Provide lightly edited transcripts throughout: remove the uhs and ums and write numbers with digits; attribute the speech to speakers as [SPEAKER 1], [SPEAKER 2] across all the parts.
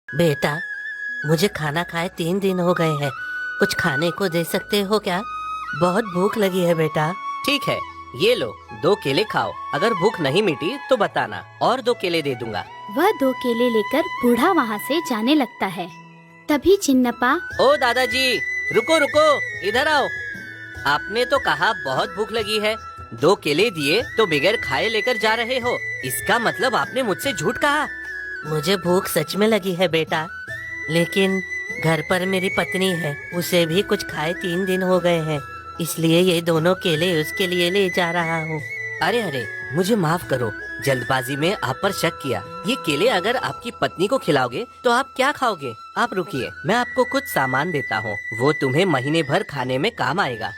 [SPEAKER 1] बेटा, मुझे खाना खाए 3 दिन हो गए हैं। कुछ खाने को दे सकते हो क्या? बहुत भूख लगी है बेटा।
[SPEAKER 2] ठीक है, ये लो 2 केले खाओ। अगर भूख नहीं मिटी तो बताना, और 2 केले दे दूंगा।
[SPEAKER 3] वह 2 केले लेकर बूढ़ा वहाँ से जाने लगता है। तभी चिन्नप्पा,
[SPEAKER 2] ओ दादाजी, रुको रुको, इधर आओ। आपने तो कहा बहुत भूख लगी है, 2 केले दिए तो बगैर खाए लेकर जा रहे हो। इसका मतलब आपने मुझसे झूठ कहा।
[SPEAKER 1] मुझे भूख सच में लगी है बेटा, लेकिन घर पर मेरी पत्नी है, उसे भी कुछ खाए 3 दिन हो गए हैं, इसलिए ये दोनों केले उसके लिए ले जा रहा हूँ।
[SPEAKER 2] अरे अरे, मुझे माफ करो, जल्दबाजी में आप पर शक किया। ये केले अगर आपकी पत्नी को खिलाओगे तो आप क्या खाओगे? आप रुकिए, मैं आपको कुछ सामान देता हूँ, वो तुम्हें महीने भर खाने में काम आएगा।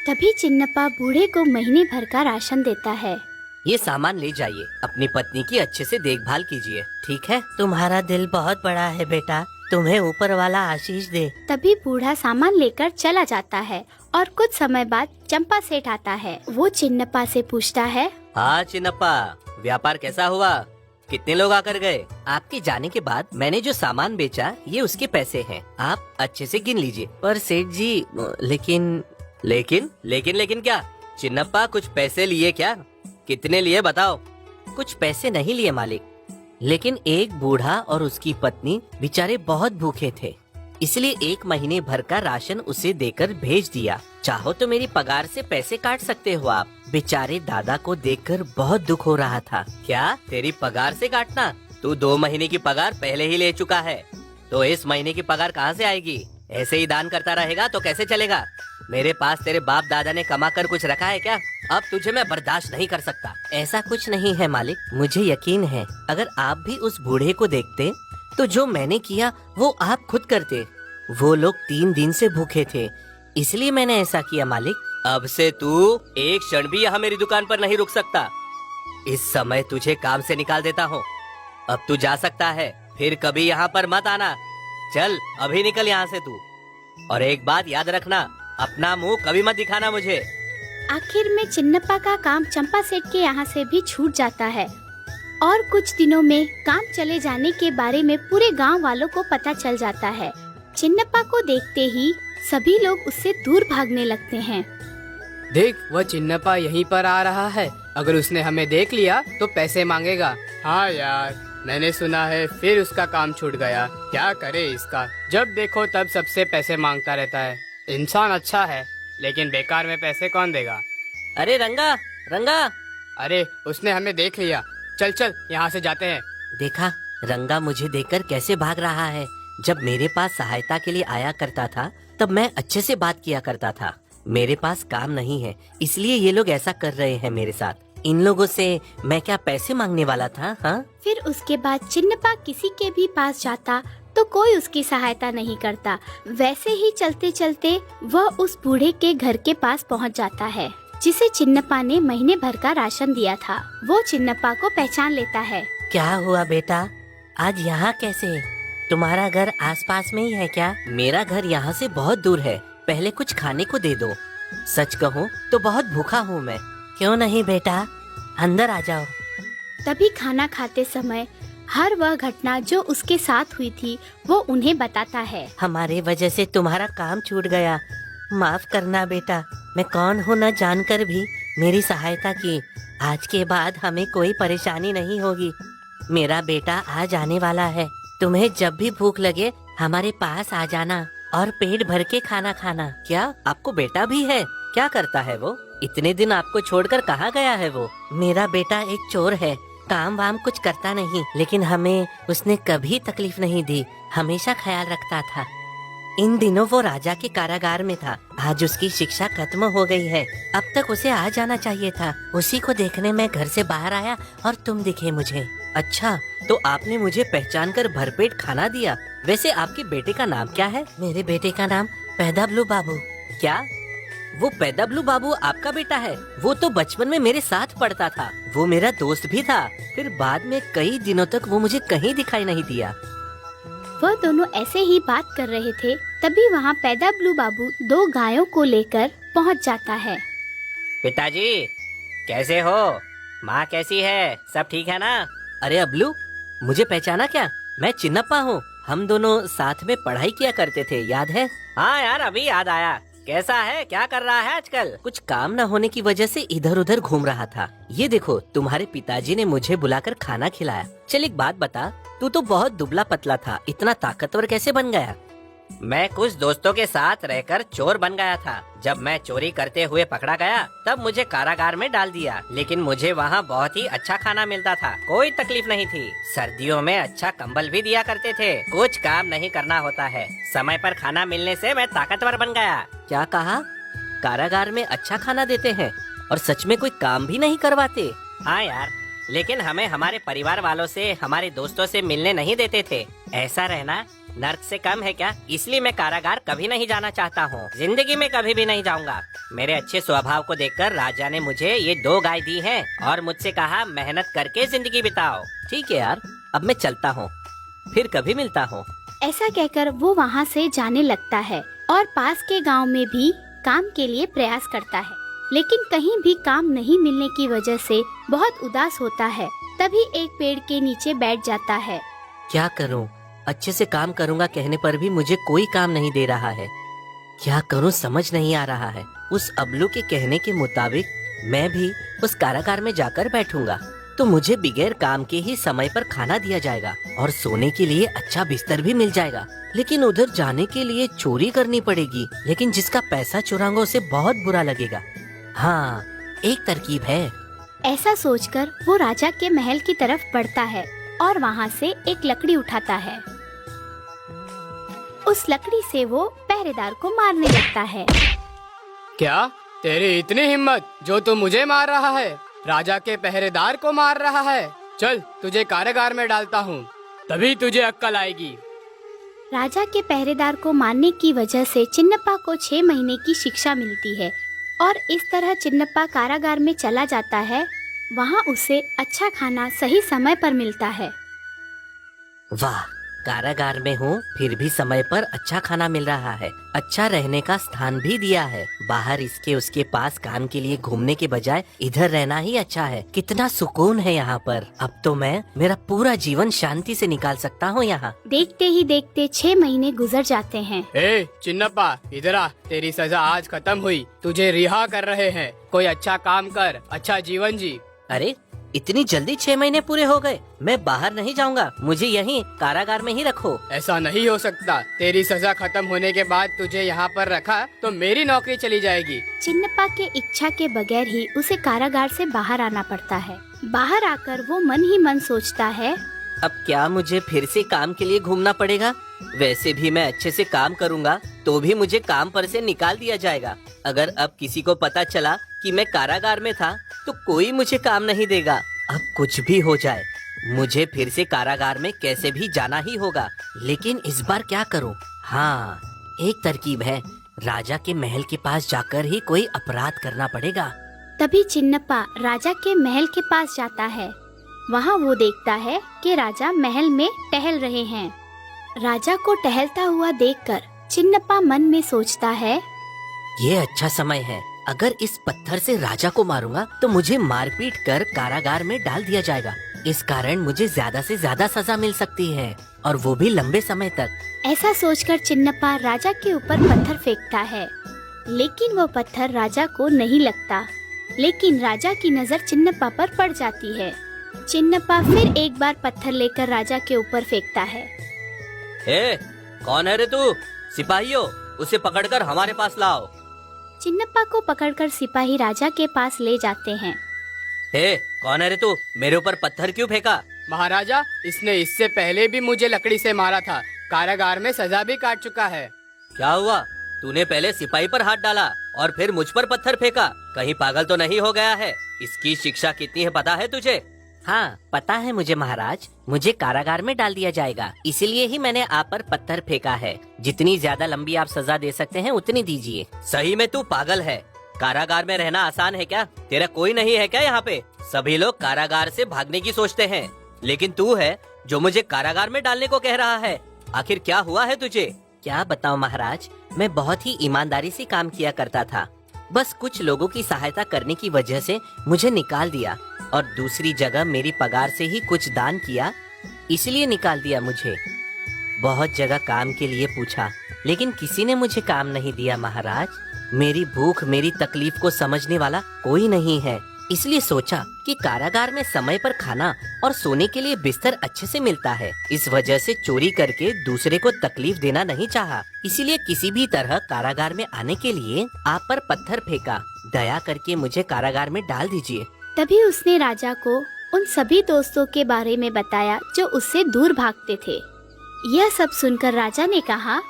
[SPEAKER 3] तभी चिन्नप्पा बूढ़े को महीने भर का राशन देता है।
[SPEAKER 2] ये सामान ले जाइए, अपनी पत्नी की अच्छे से देखभाल कीजिए, ठीक है?
[SPEAKER 1] तुम्हारा दिल बहुत बड़ा है बेटा, तुम्हें ऊपर वाला आशीष दे।
[SPEAKER 3] तभी बूढ़ा सामान लेकर चला जाता है और कुछ समय बाद चंपा सेठ आता है। वो चिन्नप्पा से पूछता है,
[SPEAKER 2] हाँ चिन्नप्पा, व्यापार कैसा हुआ? कितने लोग आकर गए? आपके जाने के बाद मैंने जो सामान बेचा ये उसके पैसे हैं, आप अच्छे से गिन लीजिए। पर सेठ जी, लेकिन क्या? चिन्नप्पा कुछ पैसे लिए क्या? कितने लिए बताओ? कुछ पैसे नहीं लिए मालिक, लेकिन एक बूढ़ा और उसकी पत्नी बेचारे बहुत भूखे थे, इसलिए 1 महीने भर का राशन उसे देकर भेज दिया। चाहो तो मेरी पगार से पैसे काट सकते हो आप। बेचारे दादा को देखकर बहुत दुख हो रहा था। क्या तेरी पगार से काटना? तू 2 महीने की पगार पहले ही ले चुका है, तो इस महीने की पगार कहाँ से आएगी? ऐसे ही दान करता रहेगा तो कैसे चलेगा? मेरे पास तेरे बाप दादा ने कमा कर कुछ रखा है क्या? अब तुझे मैं बर्दाश्त नहीं कर सकता।
[SPEAKER 1] ऐसा कुछ नहीं है मालिक, मुझे यकीन है अगर आप भी उस बूढ़े को देखते तो जो मैंने किया वो आप खुद करते। वो लोग 3 दिन से भूखे थे, इसलिए मैंने ऐसा किया मालिक।
[SPEAKER 2] अब से तू एक क्षण भी यहाँ मेरी दुकान पर नहीं रुक सकता। इस समय तुझे काम से निकाल देता हूँ। अब तू जा सकता है, फिर कभी यहाँ पर मत आना। चल अभी निकल यहाँ से तू। और एक बात याद रखना, अपना मुंह कभी मत दिखाना मुझे।
[SPEAKER 3] आखिर में चिन्नप्पा का काम चंपा सेठ के यहाँ से भी छूट जाता है और कुछ दिनों में काम चले जाने के बारे में पूरे गांव वालों को पता चल जाता है। चिन्नप्पा को देखते ही सभी लोग उससे दूर भागने लगते हैं।
[SPEAKER 4] देख, वह चिन्नप्पा यहीं पर आ रहा है, अगर उसने हमें देख लिया तो पैसे मांगेगा। हाँ यार, मैंने सुना है फिर उसका काम छूट गया। क्या करे इसका, जब देखो तब सबसे पैसे मांगता रहता है। इंसान अच्छा है, लेकिन बेकार में पैसे कौन देगा?
[SPEAKER 2] अरे रंगा, रंगा!
[SPEAKER 4] अरे उसने हमें देख लिया, चल चल यहाँ से जाते हैं।
[SPEAKER 1] देखा, रंगा मुझे देखकर कैसे भाग रहा है। जब मेरे पास सहायता के लिए आया करता था तब मैं अच्छे से बात किया करता था। मेरे पास काम नहीं है, इसलिए ये लोग ऐसा कर रहे हैं मेरे साथ। इन लोगों से मैं क्या पैसे मांगने वाला था? हाँ,
[SPEAKER 3] फिर उसके बाद चिन्नप्पा किसी के भी पास जाता तो कोई उसकी सहायता नहीं करता। वैसे ही चलते चलते वह उस बूढ़े के घर के पास पहुंच जाता है, जिसे चिन्नप्पा ने महीने भर का राशन दिया था। वो चिन्नप्पा को पहचान लेता है।
[SPEAKER 1] क्या हुआ बेटा, आज यहाँ कैसे? तुम्हारा घर आसपास में ही है क्या? मेरा घर यहाँ से बहुत दूर है, पहले कुछ खाने को दे दो। सच कहूँ तो बहुत भूखा हूँ मैं। क्यों नहीं बेटा, अंदर आ जाओ।
[SPEAKER 3] तभी खाना खाते समय हर वह घटना जो उसके साथ हुई थी वो उन्हें बताता है।
[SPEAKER 1] हमारे वजह से तुम्हारा काम छूट गया, माफ करना बेटा। मैं कौन हूँ न जानकर भी मेरी सहायता की। आज के बाद हमें कोई परेशानी नहीं होगी। मेरा बेटा आ जाने वाला है, तुम्हें जब भी भूख लगे हमारे पास आ जाना और पेट भर के खाना खाना।
[SPEAKER 2] क्या आपको बेटा भी है? क्या करता है वो? इतने दिन आपको छोड़कर कहाँ गया है वो?
[SPEAKER 1] मेरा बेटा एक चोर है, काम वाम कुछ करता नहीं, लेकिन हमें उसने कभी तकलीफ नहीं दी, हमेशा ख्याल रखता था। इन दिनों वो राजा के कारागार में था, आज उसकी शिक्षा खत्म हो गई है। अब तक उसे आ जाना चाहिए था। उसी को देखने मैं घर से बाहर आया और तुम दिखे मुझे।
[SPEAKER 2] अच्छा, तो आपने मुझे पहचान कर भरपेट खाना दिया। वैसे आपके बेटे का नाम क्या है?
[SPEAKER 1] मेरे बेटे का नाम पैदाबलू बाबू।
[SPEAKER 2] क्या वो पैदाबलू बाबू आपका बेटा है? वो तो बचपन में मेरे साथ पढ़ता था, वो मेरा दोस्त भी था। फिर बाद में कई दिनों तक वो मुझे कहीं दिखाई नहीं दिया।
[SPEAKER 3] वह दोनों ऐसे ही बात कर रहे थे, तभी वहाँ पैदाबलू बाबू 2 गायों को लेकर पहुँच जाता है।
[SPEAKER 2] पिताजी कैसे हो? माँ कैसी है? सब ठीक है ना? अरे अबलू, मुझे पहचाना क्या? मैं चिन्नप्पा हूँ। हम दोनों साथ में पढ़ाई किया करते थे, याद है? हाँ यार, अभी याद आया। कैसा है, क्या कर रहा है आजकल? कुछ काम न होने की वजह से इधर उधर घूम रहा था। ये देखो, तुम्हारे पिताजी ने मुझे बुलाकर खाना खिलाया। चल एक बात बता, तू तो बहुत दुबला पतला था, इतना ताकतवर कैसे बन गया? मैं कुछ दोस्तों के साथ रहकर चोर बन गया था। जब मैं चोरी करते हुए पकड़ा गया तब मुझे कारागार में डाल दिया, लेकिन मुझे वहाँ बहुत ही अच्छा खाना मिलता था, कोई तकलीफ नहीं थी। सर्दियों में अच्छा कंबल भी दिया करते थे। कुछ काम नहीं करना होता है, समय पर खाना मिलने से मैं ताकतवर बन गया। क्या कहा? कारागार में अच्छा खाना देते हैं और सच में कोई काम भी नहीं करवाते? हाँ यार, लेकिन हमें हमारे परिवार वालों से, हमारे दोस्तों से मिलने नहीं देते थे। ऐसा रहना नर्क से कम है क्या? इसलिए मैं कारागार कभी नहीं जाना चाहता हूँ, जिंदगी में कभी भी नहीं जाऊँगा। मेरे अच्छे स्वभाव को देखकर राजा ने मुझे ये 2 गाय दी हैं और मुझसे कहा मेहनत करके जिंदगी बिताओ। ठीक है यार, अब मैं चलता हूँ, फिर कभी मिलता हूँ।
[SPEAKER 3] ऐसा कहकर वो वहाँ से जाने लगता है और पास के गांव में भी काम के लिए प्रयास करता है, लेकिन कहीं भी काम नहीं मिलने की वजह से बहुत उदास होता है। तभी एक पेड़ के नीचे बैठ जाता है।
[SPEAKER 2] क्या करूं? अच्छे से काम करूंगा कहने पर भी मुझे कोई काम नहीं दे रहा है। क्या करूं समझ नहीं आ रहा है। उस अबलू के कहने के मुताबिक मैं भी उस कारागार में जाकर बैठूंगा तो मुझे बगैर काम के ही समय पर खाना दिया जाएगा और सोने के लिए अच्छा बिस्तर भी मिल जाएगा। लेकिन उधर जाने के लिए चोरी करनी पड़ेगी, लेकिन जिसका पैसा चुराऊंगा उसे बहुत बुरा लगेगा। हाँ, एक तरकीब है।
[SPEAKER 3] ऐसा सोचकर वो राजा के महल की तरफ बढ़ता है और वहाँ से एक लकड़ी उठाता है। उस लकड़ी से वो पहरेदार को मारने लगता है।
[SPEAKER 4] क्या तेरी इतनी हिम्मत जो तू मुझे मार रहा है? राजा के पहरेदार को मार रहा है? चल तुझे कारागार में डालता हूँ, तभी तुझे अक्ल आएगी।
[SPEAKER 3] राजा के पहरेदार को मारने की वजह से चिन्नप्पा को 6 महीने की शिक्षा मिलती है और इस तरह चिन्नप्पा कारागार में चला जाता है। वहाँ उसे अच्छा खाना सही समय पर मिलता है।
[SPEAKER 2] वाह, कारागार में हूँ फिर भी समय पर अच्छा खाना मिल रहा है, अच्छा रहने का स्थान भी दिया है। बाहर इसके उसके पास काम के लिए घूमने के बजाय इधर रहना ही अच्छा है। कितना सुकून है यहाँ पर। अब तो मैं मेरा पूरा जीवन शांति से निकाल सकता हूँ यहाँ।
[SPEAKER 3] देखते ही देखते 6 महीने गुजर जाते हैं।
[SPEAKER 4] ए चिन्नप्पा, इधर आ, तेरी सजा आज खत्म हुई, तुझे रिहा कर रहे हैं। कोई अच्छा काम कर, अच्छा जीवन जी।
[SPEAKER 2] अरे इतनी जल्दी 6 महीने पूरे हो गए? मैं बाहर नहीं जाऊंगा, मुझे यहीं कारागार में ही रखो।
[SPEAKER 4] ऐसा नहीं हो सकता, तेरी सजा खत्म होने के बाद तुझे यहाँ पर रखा तो मेरी नौकरी चली जाएगी।
[SPEAKER 3] चिन्नप्पा के इच्छा के बगैर ही उसे कारागार से बाहर आना पड़ता है। बाहर आकर वो मन ही मन सोचता है,
[SPEAKER 2] अब क्या मुझे फिर से काम के लिए घूमना पड़ेगा? वैसे भी मैं अच्छे से काम करूंगा तो भी मुझे काम पर से निकाल दिया जाएगा। अगर अब किसी को पता चला कि मैं कारागार में था तो कोई मुझे काम नहीं देगा। अब कुछ भी हो जाए मुझे फिर से कारागार में कैसे भी जाना ही होगा। लेकिन इस बार क्या करूं? हाँ, एक तरकीब है। राजा के महल के पास जाकर ही कोई अपराध करना पड़ेगा।
[SPEAKER 3] तभी चिन्नप्पा राजा के महल के पास जाता है। वहाँ वो देखता है कि राजा महल में टहल रहे हैं। राजा को टहलता हुआ देखकर चिन्नप्पा मन में सोचता है,
[SPEAKER 2] ये अच्छा समय है। अगर इस पत्थर से राजा को मारूंगा तो मुझे मारपीट कर कारागार में डाल दिया जाएगा। इस कारण मुझे ज्यादा से ज्यादा सजा मिल सकती है और वो भी लंबे समय तक।
[SPEAKER 3] ऐसा सोचकर चिन्नप्पा राजा के ऊपर पत्थर फेंकता है, लेकिन वो पत्थर राजा को नहीं लगता। लेकिन राजा की नजर चिन्नप्पा पर पड़ जाती है। चिन्नप्पा फिर एक बार पत्थर लेकर राजा के ऊपर फेंकता है।
[SPEAKER 2] कौन है रे तू? सिपाहियों, उसे पकड़कर हमारे पास लाओ।
[SPEAKER 3] चिन्नप्पा को पकड़कर सिपाही राजा के पास ले जाते हैं।
[SPEAKER 2] कौन है रे तू? मेरे ऊपर पत्थर क्यों फेंका?
[SPEAKER 4] महाराजा, इसने इससे पहले भी मुझे लकड़ी से मारा था, कारागार में सजा भी काट चुका है।
[SPEAKER 2] क्या हुआ? तूने पहले सिपाही पर हाथ डाला और फिर मुझ पर पत्थर फेंका। कहीं पागल तो नहीं हो गया है? इसकी शिक्षा कितनी है पता है तुझे? हाँ, पता है मुझे महाराज। मुझे कारागार में डाल दिया जाएगा, इसीलिए ही मैंने आप पर पत्थर फेंका है। जितनी ज्यादा लंबी आप सजा दे सकते हैं उतनी दीजिए। सही में तू पागल है। कारागार में रहना आसान है क्या? तेरा कोई नहीं है क्या यहाँ पे? सभी लोग कारागार से भागने की सोचते हैं, लेकिन तू है जो मुझे कारागार में डालने को कह रहा है। आखिर क्या हुआ है तुझे? क्या बताऊं महाराज, मैं बहुत ही ईमानदारी से काम किया करता था। बस कुछ लोगों की सहायता करने की वजह से मुझे निकाल दिया और दूसरी जगह मेरी पगार से ही कुछ दान किया इसलिए निकाल दिया मुझे। बहुत जगह काम के लिए पूछा, लेकिन किसी ने मुझे काम नहीं दिया महाराज। मेरी भूख, मेरी तकलीफ को समझने वाला कोई नहीं है। इसलिए सोचा कि कारागार में समय पर खाना और सोने के लिए बिस्तर अच्छे से मिलता है। इस वजह से चोरी करके दूसरे को तकलीफ देना नहीं चाहा। इसीलिए किसी भी तरह कारागार में आने के लिए आप पर पत्थर फेंका। दया करके मुझे कारागार में डाल दीजिए।
[SPEAKER 3] तभी उसने राजा को उन सभी दोस्तों के बारे में बताया जो उससे दूर भागते थे। यह सब सुनकर राजा ने कहा,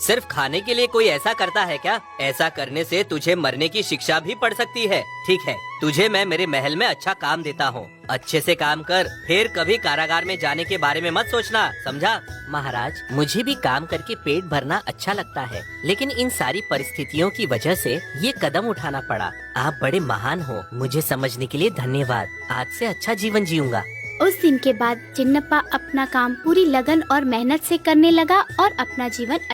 [SPEAKER 2] सिर्फ खाने के लिए कोई ऐसा करता है क्या? ऐसा करने से तुझे मरने की शिक्षा भी पड़ सकती है। ठीक है, तुझे मैं मेरे महल में अच्छा काम देता हूँ। अच्छे से काम कर, फिर कभी कारागार में जाने के बारे में मत सोचना, समझा? महाराज, मुझे भी काम करके पेट भरना अच्छा लगता है, लेकिन इन सारी परिस्थितियों की वजह से ये कदम उठाना पड़ा। आप बड़े महान हो, मुझे समझने के लिए धन्यवाद। आज से अच्छा जीवन जीऊंगा।
[SPEAKER 3] उस दिन के बाद चिन्नप्पा अपना काम पूरी लगन और मेहनत से करने लगा और अपना जीवन